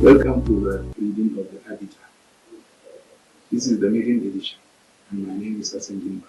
Welcome to the reading of the Arbiter. This is the maiden edition, and my name is Hassan Gimba.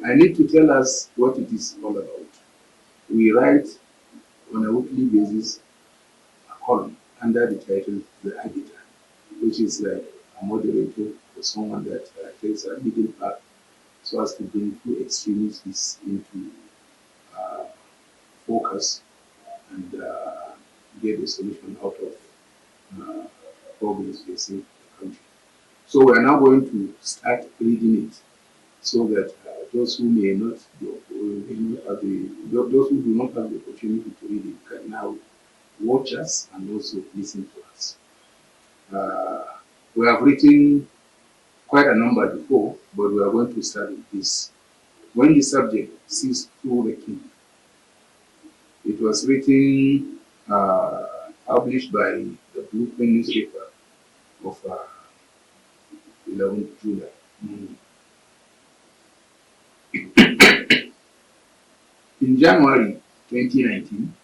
I need to tell us what it is all about. We write on a weekly basis a column under the title The Arbiter, which is like a moderator or someone that takes a middle path so as to bring two extremities into uh, focus and get a solution out of problems facing the country. So we are now going to start reading it so that those who may not, those who do not have the opportunity to read it can now watch us and also listen to us. We have written quite a number before, but we are going to start with this. When the subject sees through the king, it was written, published by the Blueprint newspaper of 11th July. In January 2019,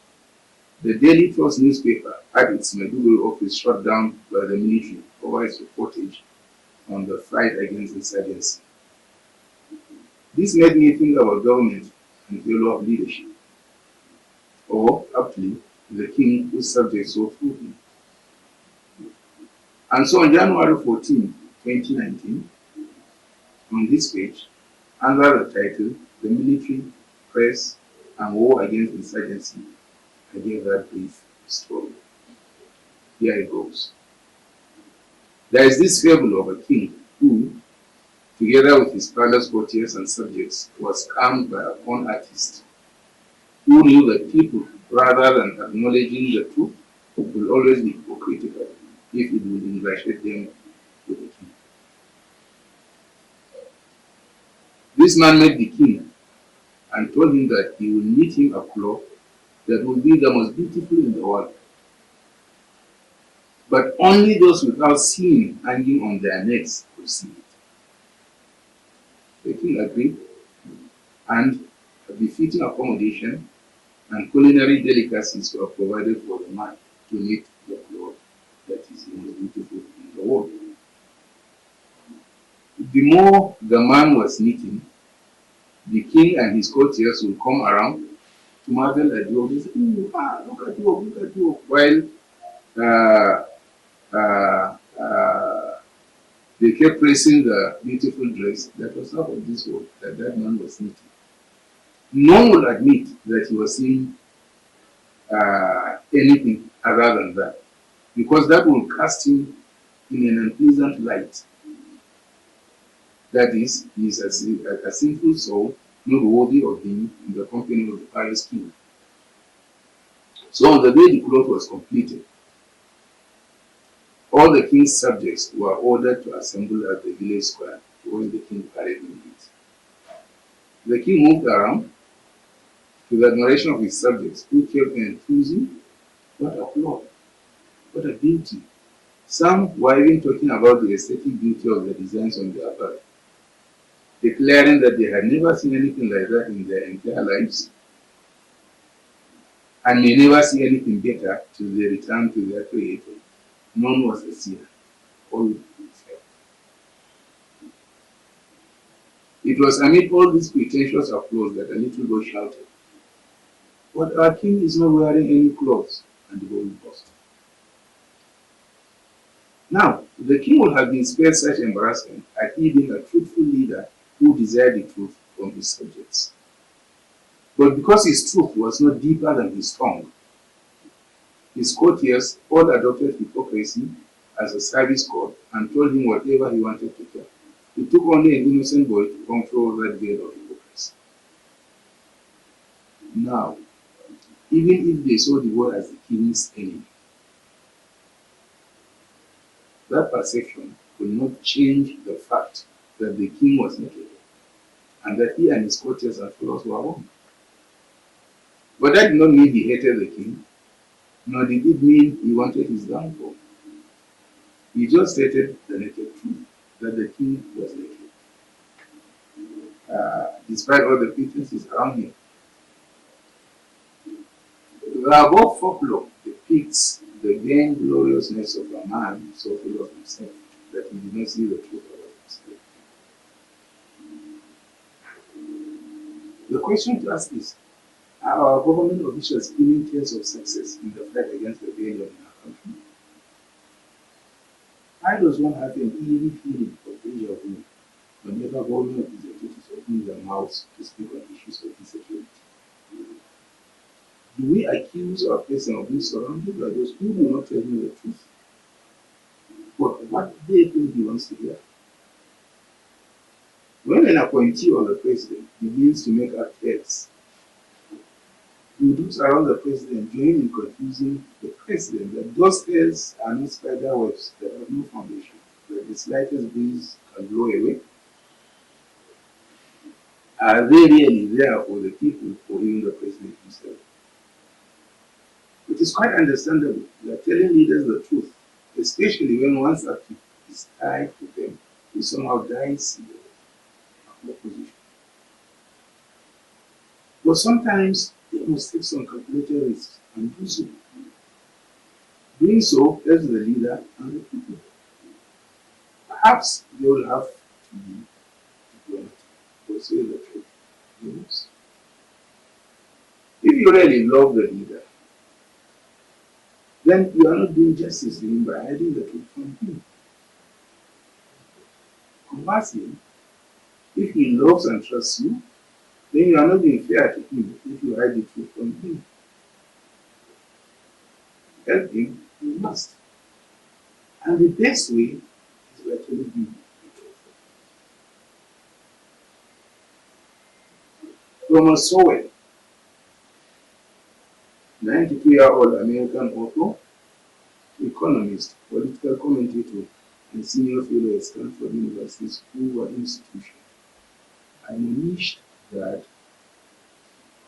the Daily Trust newspaper had its Maiduguri office shut down by the military over its reportage on the fight against insurgency. This made me think about government and failure of leadership, or aptly, the king whose subjects so through him. And so on January 14, 2019, on this page, under the title, The Military, Press, and War Against Insurgency, I gave that brief story. Here it goes. There is this fable of a king who, together with his palace courtiers and subjects, was calmed by a con artist who knew that people, rather than acknowledging the truth, will always be hypocritical if it would ingratiate them with the king. This man met the king and told him that he will knit him a cloth that will be the most beautiful in the world. But only those without sin hanging on their necks could see it. The king agreed, and a befitting accommodation and culinary delicacies were provided for the man to knit the cloth that is the most beautiful in the world. The more the man was knitting, the king and his courtiers would come around to marvel at the work. They say, look at you, look at you. While uh, uh, uh, they kept praising the beautiful dress that was out of this world that that man was knitting. No one would admit that he was seeing anything other than that, because that will cast him in an unpleasant light. That is, he is a sinful soul, not worthy of being in the company of the pious king. So on the day the cloth was completed, all the king's subjects were ordered to assemble at the village square to watch the king parading it. The king moved around to the admiration of his subjects, who kept enthusing, what a cloth, what a beauty. Some were even talking about the aesthetic beauty of the designs on the apparel, declaring that they had never seen anything like that in their entire lives and may never see anything better till they return to their creator. None was a sinner, all fell. It was amid all this pretentious applause that a little boy shouted, "But our king is not wearing any clothes," and the whole burst. Now, the king would have been spared such embarrassment had he been a truthful leader who desired the truth from his subjects. But because his truth was not deeper than his tongue, his courtiers all adopted hypocrisy as a service code and told him whatever he wanted to tell. It took only an innocent boy to come through that veil of hypocrisy. Now, even if they saw the boy as the king's enemy, that perception could not change the fact that the king was naked and that he and his courtiers and followers were wrong. But that did not mean he hated the king, nor did it mean he wanted his downfall. He just stated the naked truth, that the king was naked. Despite all the pretenses around him. The above folklore depicts the vain gloriousness of a man so full of himself that he did not see the truth about himself. The question to ask is, are our government officials giving tales of success in the fight against the danger in our country? Why does one have an eerie feeling of deja vu whenever government executives open their mouths to speak on issues of insecurity? Do we accuse our person of being surrounded by those who do not tell him the truth? But what they think he wants to hear? When an appointee or the president begins to make up threats, do those around the president join in confusing the president that those threats are not spider webs that have no foundation, that the slightest breeze can blow away? Are they really there for the people or even the president himself? It is quite understandable that telling leaders the truth, especially when one's active is tied to them, will somehow dice the opposition. But sometimes they must take some calculated risks and do so. Doing so helps the leader and the people. Perhaps they will have to be diplomatic or say the truth. Yes. If you really love the leader, then you are not doing justice to him by hiding the truth from him. Conversely, if he loves and trusts you, then you are not being fair to him if you hide the truth from him. Help him, you must. And the best way is by telling him the truth. Thomas Sowell, 92-year-old American author, economist, political commentator, and senior fellow at Stanford University's Hoover Institution, admonished that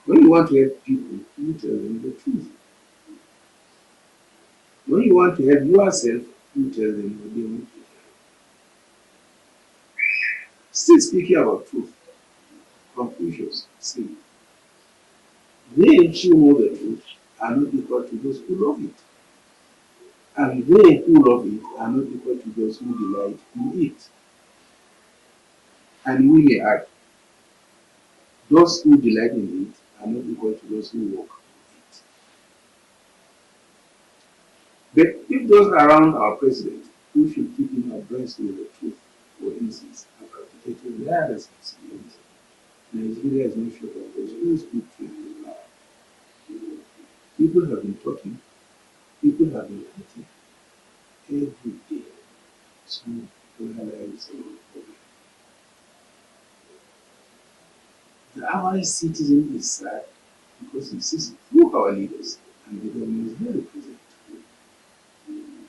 when you want to help people, you tell them the truth. When you want to help yourself, you tell them what they want to hear. Still speaking about truth, Confucius said, they who know the truth are not equal to those who love it, and they who love it are not equal to those who delight in it. And we may add, those who delight in it are not equal to those who walk in it. But if those around our president who should keep him abreast with the truth, for instance, have abdicated their responsibility, Nigeria is not short of those who speak truth in power. People have been talking, people have been writing every day. So realize the average citizen is sad because he sees through our leaders and the government they represent.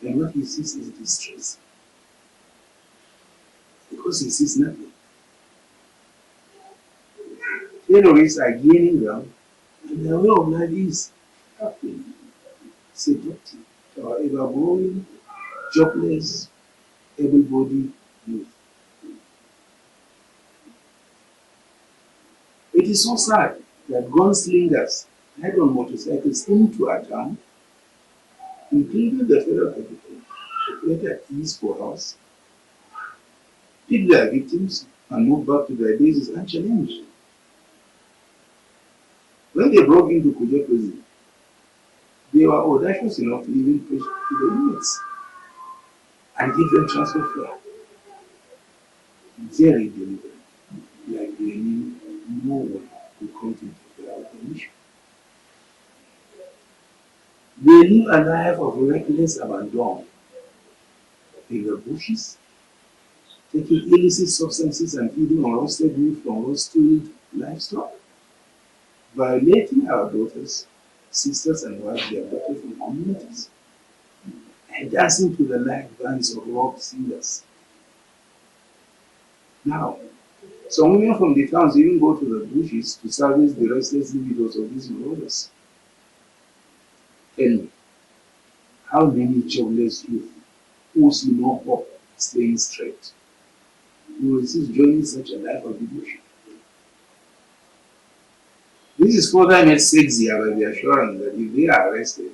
And what he sees is distress because he sees nothing. Terrorists are gaining ground and their way of life is happy, seductive to our ever-growing, jobless, able-bodied youth. It is so sad that gunslingers ride on motorcycles into a town, including the federal capital, to create a peace for us, pick their victims, and move back to their bases unchallenged. When they broke into Kuje prison, they were audacious enough to even push to the inmates and give them transfer fare. Very deliberate, like they knew no one would come to interfere permission. They live a life of reckless abandon in the bushes, taking illicit substances and feeding on roasted meat from roasted livestock, violating our daughters, sisters, and wives they adopted from communities, and dancing to the live bands of rock singers. Now, some women from the towns even go to the bushes to service the restless libidos of these marauders. Tell me, how many jobless youth who see no hope staying straight will resist joining such a life of devotion? This This is further made sexier by the assurance that if they are arrested,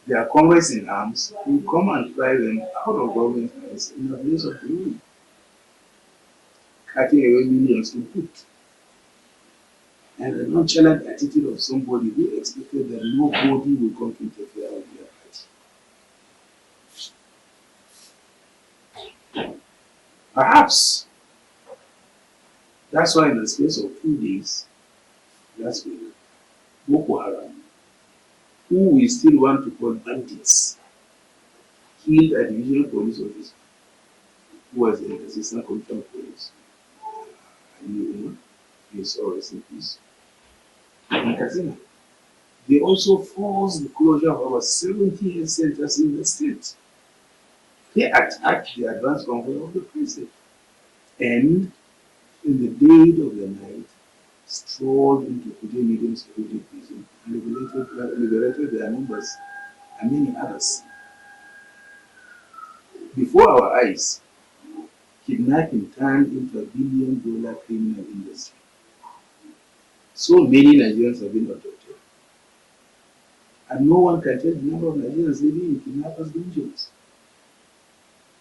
their comrades in arms will come and fly them out of government hands in the place of glory, cutting away millions in put. And the nonchalant attitude of somebody who expected that nobody will come to interfere with their party. Perhaps that's why in the space of 2 days last week, Boko Haram, who we still want to call bandits, killed a divisional police officer who was an assistant commissioner of police. And you know, he saw rest in peace. In Katsina, they also forced the closure of over 70 health centers in the state. They attacked the advance convoy of the president. And in the dead of the night, strolled into Kuje Medium Security Prison and liberated their members and many others. Before our eyes, kidnapping turned into a billion-dollar criminal industry. So many Nigerians have been abducted. And no one can tell the number of Nigerians living in kidnappers' dungeons.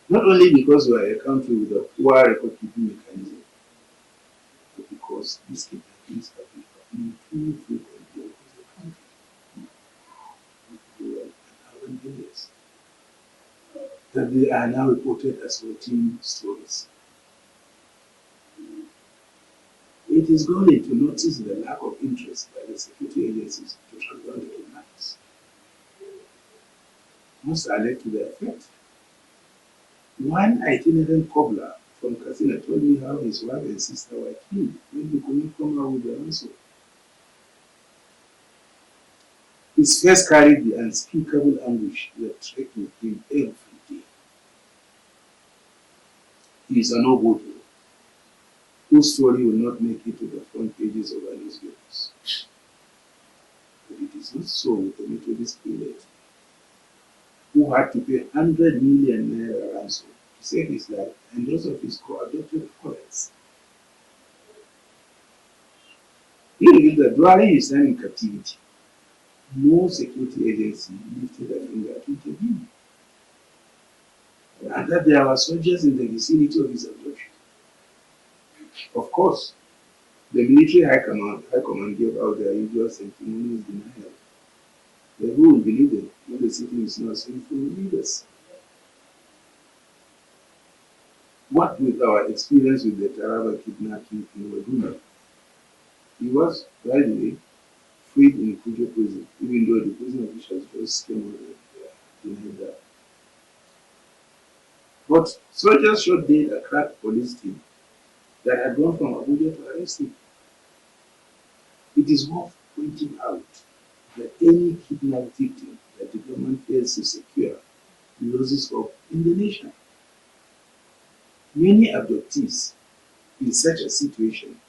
Not only because we are a country with a poor record-keeping mechanism, but because these kidnappings have been happening too frequently across the country, rural and urban areas, that they are now reported as routine stories. It is galling to notice the lack of interest by the security agencies to track down the kidnappers. Most are led to their effect. One itinerant cobbler from Katsina told me how his wife and sister were killed when they couldn't come out with the ransom. His face carried the unspeakable anguish that trekked with him every day. He is a nobody whose story will not make it to the front pages of our newspapers. But it is not so with the Methodist prelate, who had to pay 100 million naira ransom to save his life and those of his co-adopted foreigners. He revealed that during his time in captivity, no security agency lifted a finger to intervene, and that there were soldiers in the vicinity of his abduction. Of course, the military high command gave out their usual sanctimonious denial. But who will believe them when the city is not sinful leaders? What with our experience with the Taraba kidnapping in Waduna? He was, by the way, freed in Kujo prison, even though the prison officials just came out and denied that. But soldiers shot dead a crack police team that had gone from Abuja to arrest him. It is worth pointing out that any kidnapped victim that the government fails to secure loses hope in the nation. Many abductees in such a situation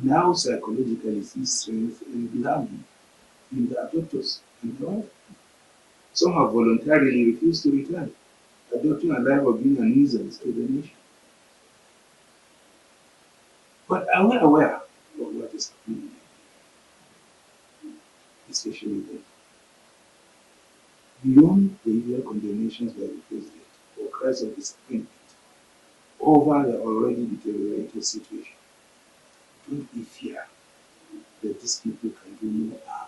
now psychologically see strength and belonging in the abductors and the wife. Some have voluntarily refused to return, adopting a life of being a nuisance to the nation. But are we aware of what is happening, especially then? Beyond the usual condemnations by the president or cries of disappointment over the already deteriorated situation, don't we fear that these people can do no harm